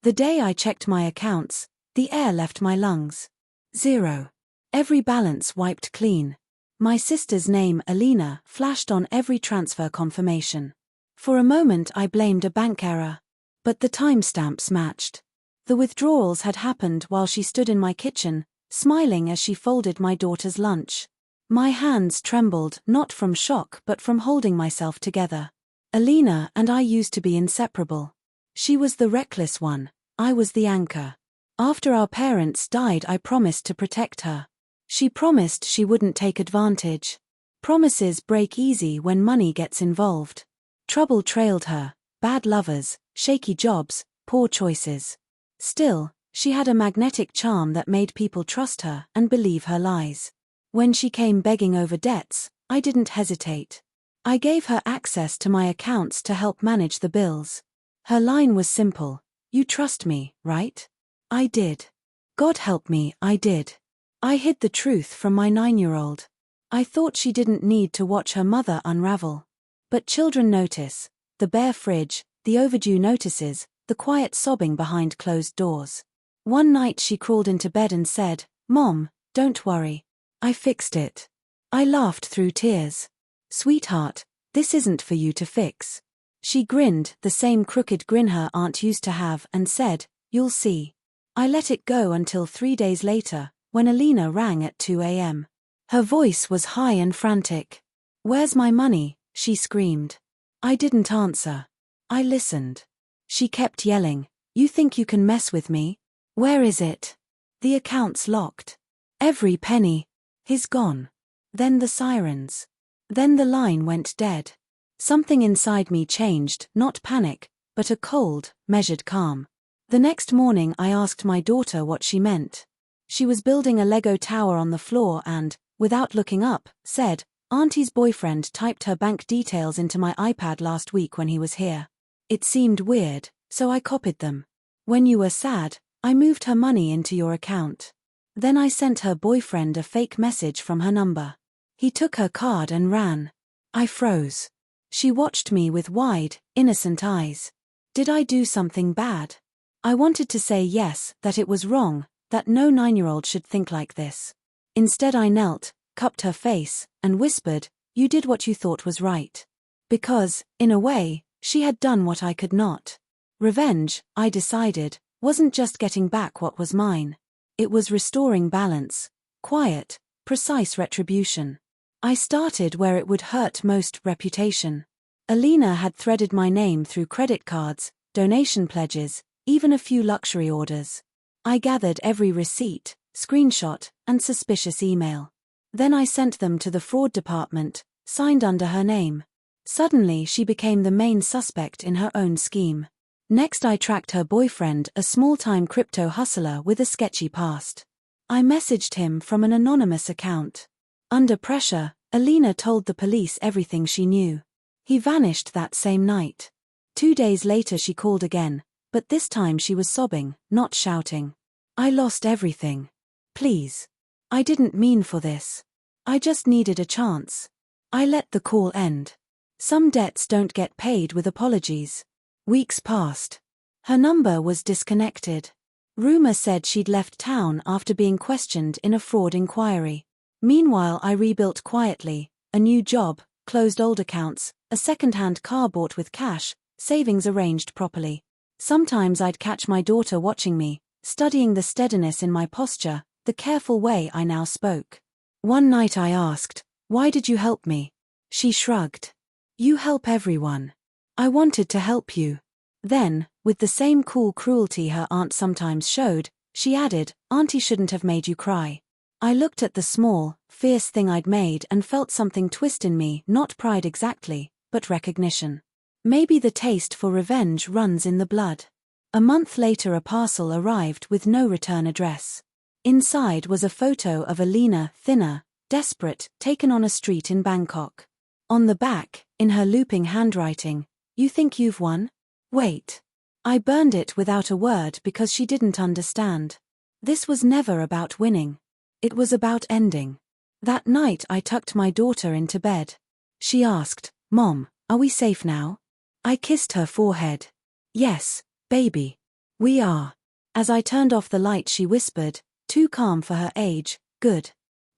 The day I checked my accounts, the air left my lungs. 0. Every balance wiped clean. My sister's name, Alina, flashed on every transfer confirmation. For a moment I blamed a bank error. But the timestamps matched. The withdrawals had happened while she stood in my kitchen, smiling as she folded my daughter's lunch. My hands trembled, not from shock but from holding myself together. Alina and I used to be inseparable. She was the reckless one, I was the anchor. After our parents died, I promised to protect her. She promised she wouldn't take advantage. Promises break easy when money gets involved. Trouble trailed her, bad lovers, shaky jobs, poor choices. Still, she had a magnetic charm that made people trust her and believe her lies. When she came begging over debts, I didn't hesitate. I gave her access to my accounts to help manage the bills. Her line was simple: "You trust me, right?" I did. God help me, I did. I hid the truth from my 9-year-old. I thought she didn't need to watch her mother unravel. But children notice: the bare fridge, the overdue notices, the quiet sobbing behind closed doors. One night she crawled into bed and said, "Mom, don't worry. I fixed it." I laughed through tears. "Sweetheart, this isn't for you to fix." She grinned, the same crooked grin her aunt used to have, and said, "You'll see." I let it go until 3 days later, when Alina rang at 2 a.m. Her voice was high and frantic. "Where's my money?" she screamed. I didn't answer. I listened. She kept yelling, "You think you can mess with me? Where is it?" "The account's locked. Every penny is gone." Then the sirens. Then the line went dead. Something inside me changed, not panic, but a cold, measured calm. The next morning I asked my daughter what she meant. She was building a Lego tower on the floor and, without looking up, said, "Auntie's boyfriend typed her bank details into my iPad last week when he was here. It seemed weird, so I copied them. When you were sad, I moved her money into your account." Then I sent her boyfriend a fake message from her number. He took her card and ran. I froze. She watched me with wide, innocent eyes. Did I do something bad? I wanted to say yes, that it was wrong, that no 9-year-old should think like this. Instead I knelt, cupped her face, and whispered, "You did what you thought was right." Because, in a way, she had done what I could not. Revenge, I decided, wasn't just getting back what was mine. It was restoring balance, quiet, precise retribution. I started where it would hurt most: reputation. Alina had threaded my name through credit cards, donation pledges, even a few luxury orders. I gathered every receipt, screenshot, and suspicious email. Then I sent them to the fraud department, signed under her name. Suddenly she became the main suspect in her own scheme. Next I tracked her boyfriend, a small-time crypto hustler with a sketchy past. I messaged him from an anonymous account. Under pressure, Alina told the police everything she knew. He vanished that same night. 2 days later she called again, but this time she was sobbing, not shouting. "I lost everything. Please. I didn't mean for this. I just needed a chance." I let the call end. Some debts don't get paid with apologies. Weeks passed. Her number was disconnected. Rumor said she'd left town after being questioned in a fraud inquiry. Meanwhile I rebuilt quietly: a new job, closed old accounts, a second-hand car bought with cash, savings arranged properly. Sometimes I'd catch my daughter watching me, studying the steadiness in my posture, the careful way I now spoke. One night I asked, "Why did you help me?" She shrugged. "You help everyone. I wanted to help you." Then, with the same cool cruelty her aunt sometimes showed, she added, "Auntie shouldn't have made you cry." I looked at the small, fierce thing I'd made and felt something twist in me, not pride exactly, but recognition. Maybe the taste for revenge runs in the blood. A month later a parcel arrived with no return address. Inside was a photo of Alina, thinner, desperate, taken on a street in Bangkok. On the back, in her looping handwriting, "You think you've won? Wait." I burned it without a word because she didn't understand. This was never about winning. It was about ending. That night I tucked my daughter into bed. She asked, "Mom, are we safe now?" I kissed her forehead. "Yes, baby. We are. As I turned off the light, she whispered, too calm for her age, good.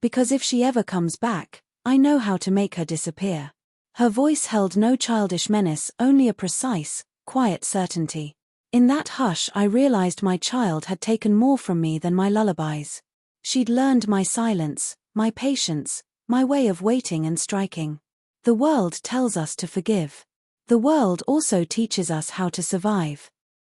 Because if she ever comes back, I know how to make her disappear. Her voice held no childish menace, only a precise, quiet certainty. In that hush I realized my child had taken more from me than my lullabies. She'd learned my silence, my patience, my way of waiting and striking. The world tells us to forgive. The world also teaches us how to survive.